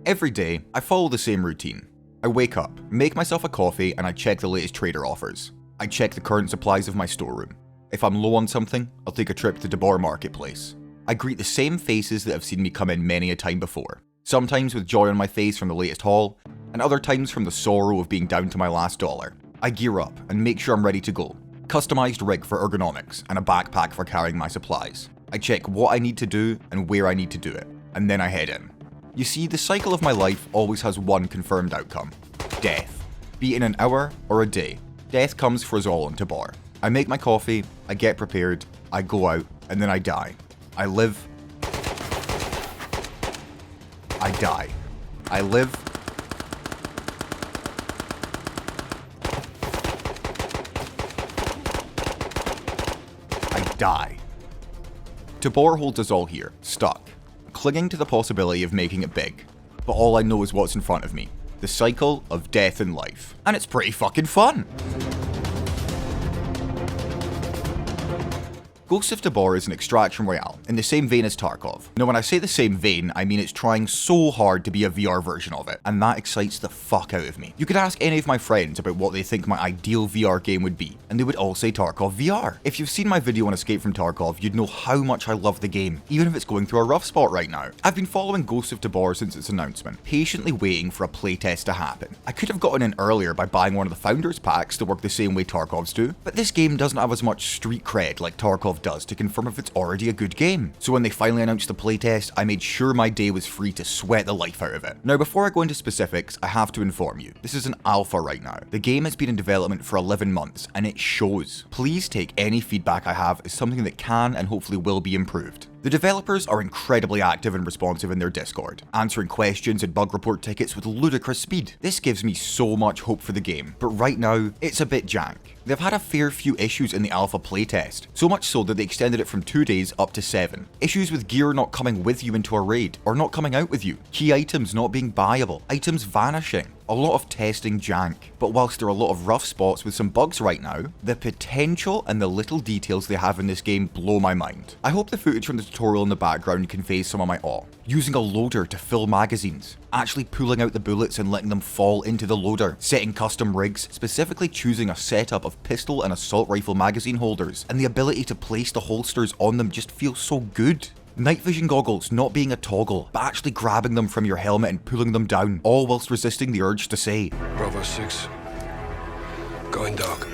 Every day, I follow the same routine. I wake up, make myself a coffee, and I check the latest trader offers. I check the current supplies of my storeroom. If I'm low on something, I'll take a trip to Tabor marketplace. I greet the same faces that have seen me come in many a time before, sometimes with joy on my face from the latest haul, and other times from the sorrow of being down to my last dollar. I gear up and make sure I'm ready to go. Customized rig for ergonomics and a backpack for carrying my supplies. I check what I need to do and where I need to do it, and then I head in. You see, the cycle of my life always has one confirmed outcome: death. Be it in an hour or a day, death comes for us all in Tabor. I make my coffee, I get prepared, I go out, and then I die. I live. I die. I live. I die. Tabor holds us all here, stuck, clinging to the possibility of making it big. But all I know is what's in front of me. The cycle of death and life. And it's pretty fucking fun! Ghost of Tabor is an extraction royale, in the same vein as Tarkov. Now when I say the same vein, I mean it's trying so hard to be a VR version of it, and that excites the fuck out of me. You could ask any of my friends about what they think my ideal VR game would be, and they would all say Tarkov VR. If you've seen my video on Escape from Tarkov, you'd know how much I love the game, even if it's going through a rough spot right now. I've been following Ghost of Tabor since its announcement, patiently waiting for a playtest to happen. I could have gotten in earlier by buying one of the Founders Packs to work the same way Tarkov's do, but this game doesn't have as much street cred like Tarkov does to confirm if it's already a good game. So when they finally announced the playtest, I made sure my day was free to sweat the life out of it. Now before I go into specifics, I have to inform you, this is an alpha right now. The game has been in development for 11 months, and it shows. Please take any feedback I have as something that can and hopefully will be improved. The developers are incredibly active and responsive in their Discord, answering questions and bug report tickets with ludicrous speed. This gives me so much hope for the game, but right now, it's a bit jank. They've had a fair few issues in the alpha playtest, so much so that they extended it from 2 days up to 7. Issues with gear not coming with you into a raid, or not coming out with you, key items not being buyable, items vanishing. A lot of testing jank, but whilst there are a lot of rough spots with some bugs right now, the potential and the little details they have in this game blow my mind. I hope the footage from the tutorial in the background conveys some of my awe. Using a loader to fill magazines, actually pulling out the bullets and letting them fall into the loader, setting custom rigs, specifically choosing a setup of pistol and assault rifle magazine holders, and the ability to place the holsters on them just feels so good. Night vision goggles not being a toggle, but actually grabbing them from your helmet and pulling them down, all whilst resisting the urge to say, Bravo 6, going dark.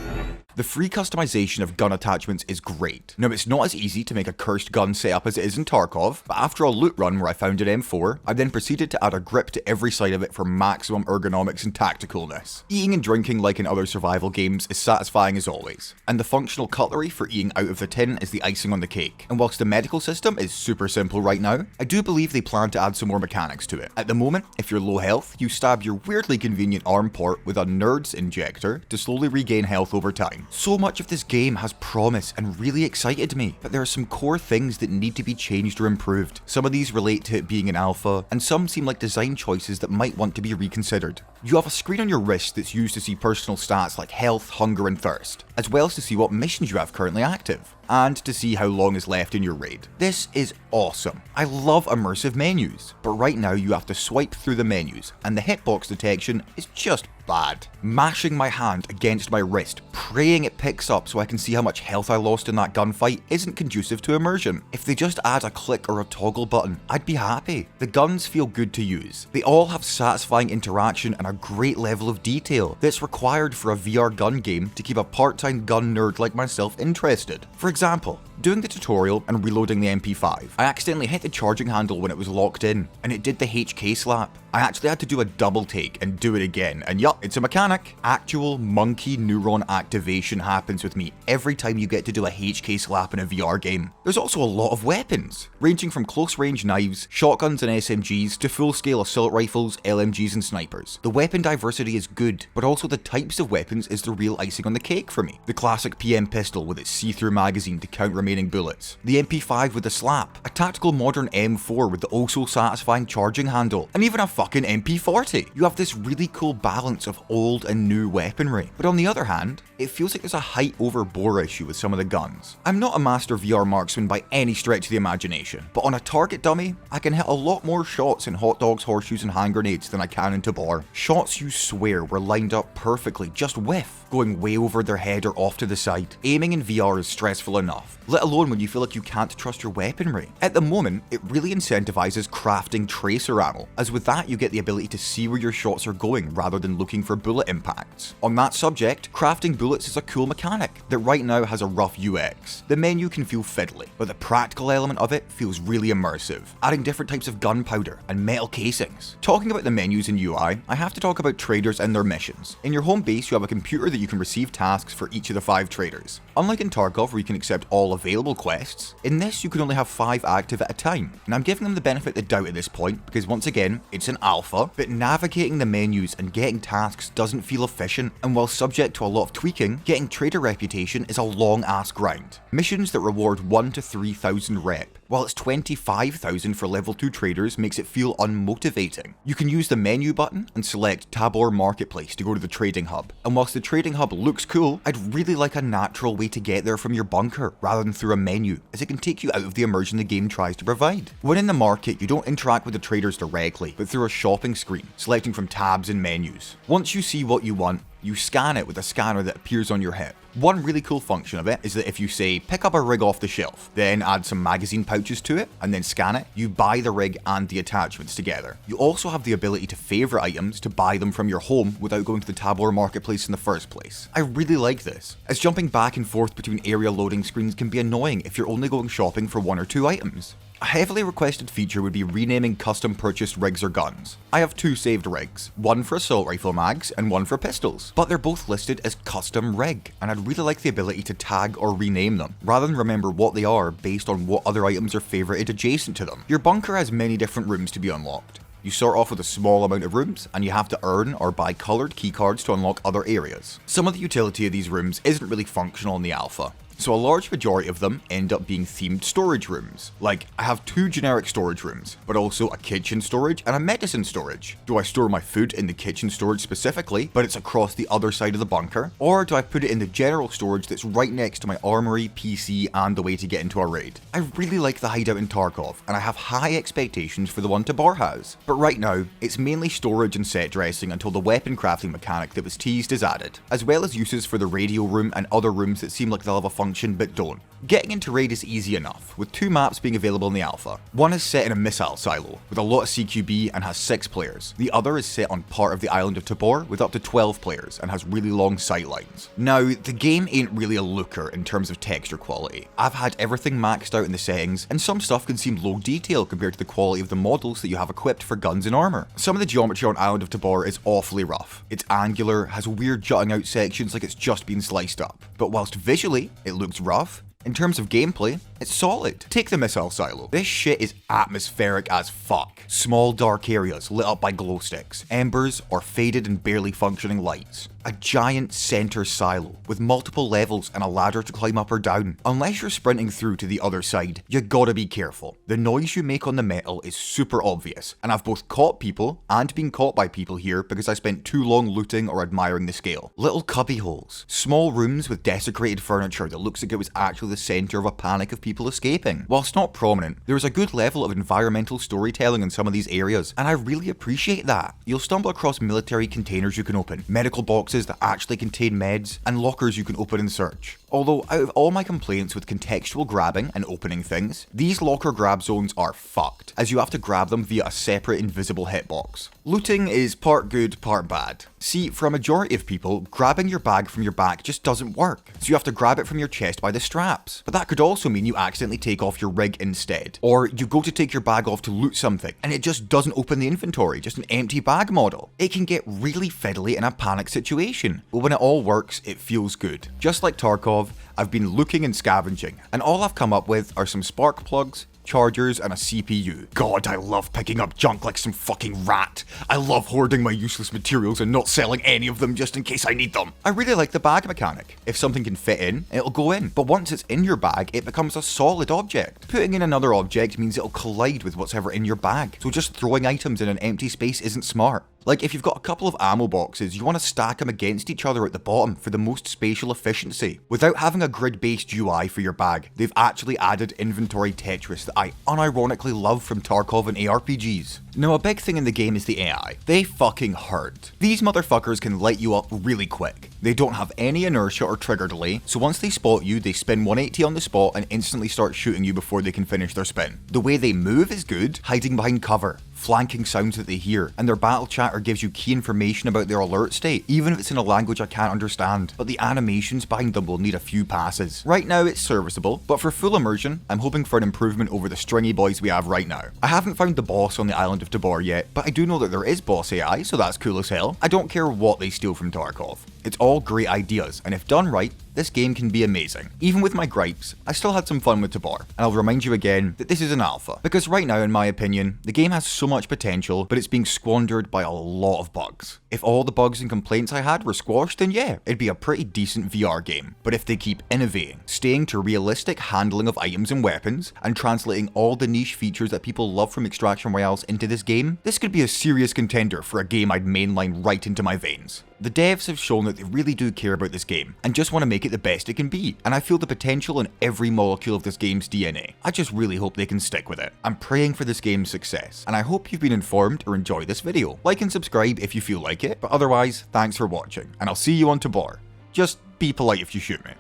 The free customization of gun attachments is great. Now it's not as easy to make a cursed gun setup as it is in Tarkov, but after a loot run where I found an M4, I then proceeded to add a grip to every side of it for maximum ergonomics and tacticalness. Eating and drinking like in other survival games is satisfying as always, and the functional cutlery for eating out of the tin is the icing on the cake. And whilst the medical system is super simple right now, I do believe they plan to add some more mechanics to it. At the moment, if you're low health, you stab your weirdly convenient arm port with a nerd's injector to slowly regain health over time. So much of this game has promise and really excited me, but there are some core things that need to be changed or improved. Some of these relate to it being an alpha, and some seem like design choices that might want to be reconsidered. You have a screen on your wrist that's used to see personal stats like health, hunger and thirst, as well as to see what missions you have currently active, and to see how long is left in your raid. This is awesome. I love immersive menus, but right now you have to swipe through the menus, and the hitbox detection is just bad. Mashing my hand against my wrist, praying it picks up so I can see how much health I lost in that gunfight isn't conducive to immersion. If they just add a click or a toggle button, I'd be happy. The guns feel good to use. They all have satisfying interaction and a great level of detail that's required for a VR gun game to keep a part-time gun nerd like myself interested. For example, doing the tutorial and reloading the MP5, I accidentally hit the charging handle when it was locked in, and it did the HK slap. I actually had to do a double take and do it again, and yup, it's a mechanic. Actual monkey neuron activation happens with me every time you get to do a HK slap in a VR game. There's also a lot of weapons, ranging from close range knives, shotguns and SMGs to full scale assault rifles, LMGs and snipers. The weapon diversity is good, but also the types of weapons is the real icing on the cake for me. The classic PM pistol with its see-through magazine magazine to count remaining bullets, the MP5 with the slap, a tactical modern M4 with the also satisfying charging handle, and even a fucking MP40. You have this really cool balance of old and new weaponry. But on the other hand, it feels like there's a height over bore issue with some of the guns. I'm not a master VR marksman by any stretch of the imagination, but on a target dummy, I can hit a lot more shots in hot dogs, horseshoes, and hand grenades than I can in Tabor. Shots you swear were lined up perfectly, just whiff, going way over their head or off to the side. Aiming in VR is stressful enough, let alone when you feel like you can't trust your weaponry. At the moment, it really incentivizes crafting tracer ammo, as with that you get the ability to see where your shots are going rather than looking for bullet impacts. On that subject, crafting bullets is a cool mechanic that right now has a rough UX. The menu can feel fiddly, but the practical element of it feels really immersive, adding different types of gunpowder and metal casings. Talking about the menus and UI, I have to talk about traders and their missions. In your home base, you have a computer that you can receive tasks for each of the 5 traders. Unlike in Tarkov where you can accept all available quests, in this you can only have 5 active at a time, and I'm giving them the benefit of the doubt at this point because once again, it's an alpha, but navigating the menus and getting tasks doesn't feel efficient, and while subject to a lot of tweaking, getting trader reputation is a long ass grind. Missions that reward 1 to 3,000 rep, while it's 25,000 for level 2 traders makes it feel unmotivating. You can use the menu button and select Tabor Marketplace to go to the trading hub, and whilst the trading hub looks cool, I'd really like a natural way to get there from your bunker rather than through a menu, as it can take you out of the immersion the game tries to provide. When in the market, you don't interact with the traders directly, but through a shopping screen, selecting from tabs and menus. Once you see what you want, you scan it with a scanner that appears on your hip. One really cool function of it is that if you say pick up a rig off the shelf, then add some magazine pouches to it, and then scan it, you buy the rig and the attachments together. You also have the ability to favourite items to buy them from your home without going to the Tabor Marketplace in the first place. I really like this, as jumping back and forth between area loading screens can be annoying if you're only going shopping for 1 or 2 items. A heavily requested feature would be renaming custom purchased rigs or guns. I have 2 saved rigs, one for assault rifle mags and one for pistols, but they're both listed as custom rig, and I'd really like the ability to tag or rename them, rather than remember what they are based on what other items are favorited adjacent to them. Your bunker has many different rooms to be unlocked. You start off with a small amount of rooms, and you have to earn or buy coloured keycards to unlock other areas. Some of the utility of these rooms isn't really functional in the alpha, so a large majority of them end up being themed storage rooms. Like, I have 2 generic storage rooms, but also a kitchen storage and a medicine storage. Do I store my food in the kitchen storage specifically, but it's across the other side of the bunker? Or do I put it in the general storage that's right next to my armory, PC, and the way to get into a raid? I really like the hideout in Tarkov, and I have high expectations for the one Tabor has. But right now, it's mainly storage and set dressing until the weapon crafting mechanic that was teased is added, as well as uses for the radio room and other rooms that seem like they'll have a function but don't. Getting into raid is easy enough, with 2 maps being available in the alpha. One is set in a missile silo, with a lot of CQB and has 6 players. The other is set on part of the island of Tabor, with up to 12 players, and has really long sight lines. Now, the game ain't really a looker in terms of texture quality. I've had everything maxed out in the settings, and some stuff can seem low detail compared to the quality of the models that you have equipped for guns and armour. Some of the geometry on Island of Tabor is awfully rough. It's angular, has weird jutting out sections like it's just been sliced up. But whilst visually, it looks rough, in terms of gameplay, it's solid. Take the missile silo. This shit is atmospheric as fuck. Small dark areas lit up by glow sticks, embers, or faded and barely functioning lights. A giant center silo with multiple levels and a ladder to climb up or down. Unless you're sprinting through to the other side, you gotta be careful. The noise you make on the metal is super obvious, and I've both caught people and been caught by people here because I spent too long looting or admiring the scale. Little cubby holes, small rooms with desecrated furniture that looks like it was actually the center of a panic of people escaping. Whilst not prominent, there is a good level of environmental storytelling in some of these areas, and I really appreciate that. You'll stumble across military containers you can open, medical boxes that actually contain meds, and lockers you can open and search. Although, out of all my complaints with contextual grabbing and opening things, these locker grab zones are fucked, as you have to grab them via a separate invisible hitbox. Looting is part good, part bad. See, for a majority of people, grabbing your bag from your back just doesn't work, so you have to grab it from your chest by the straps. But that could also mean you accidentally take off your rig instead. Or you go to take your bag off to loot something, and it just doesn't open the inventory, just an empty bag model. It can get really fiddly in a panic situation, but when it all works, it feels good. Just like Tarkov, I've been looking and scavenging, and all I've come up with are some spark plugs, chargers, and a CPU. God, I love picking up junk like some fucking rat. I love hoarding my useless materials and not selling any of them just in case I need them. I really like the bag mechanic. If something can fit in, it'll go in. But once it's in your bag, it becomes a solid object. Putting in another object means it'll collide with what's ever in your bag. So just throwing items in an empty space isn't smart. Like, if you've got a couple of ammo boxes, you want to stack them against each other at the bottom for the most spatial efficiency. Without having a grid-based UI for your bag, they've actually added inventory Tetris that I unironically love from Tarkov and ARPGs. Now, a big thing in the game is the AI. They fucking hurt. These motherfuckers can light you up really quick. They don't have any inertia or trigger delay, so once they spot you, they spin 180 on the spot and instantly start shooting you before they can finish their spin. The way they move is good, hiding behind cover, flanking sounds that they hear, and their battle chatter gives you key information about their alert state, even if it's in a language I can't understand. But the animations behind them will need a few passes. Right now it's serviceable, but for full immersion, I'm hoping for an improvement over the stringy boys we have right now. I haven't found the boss on the island of Tabor yet, but I do know that there is boss AI, so that's cool as hell. I don't care what they steal from Tarkov. It's all great ideas, and if done right, this game can be amazing. Even with my gripes, I still had some fun with Tabor, and I'll remind you again that this is an alpha, because right now, in my opinion, the game has so much potential, but it's being squandered by a lot of bugs. If all the bugs and complaints I had were squashed, then yeah, it'd be a pretty decent VR game. But if they keep innovating, staying to realistic handling of items and weapons, and translating all the niche features that people love from Extraction Royales into this game, this could be a serious contender for a game I'd mainline right into my veins. The devs have shown that they really do care about this game, and just want to make it the best it can be, and I feel the potential in every molecule of this game's DNA. I just really hope they can stick with it. I'm praying for this game's success, and I hope you've been informed or enjoyed this video. Like and subscribe if you feel like it, but otherwise, thanks for watching, and I'll see you on Tabor. Just be polite if you shoot me.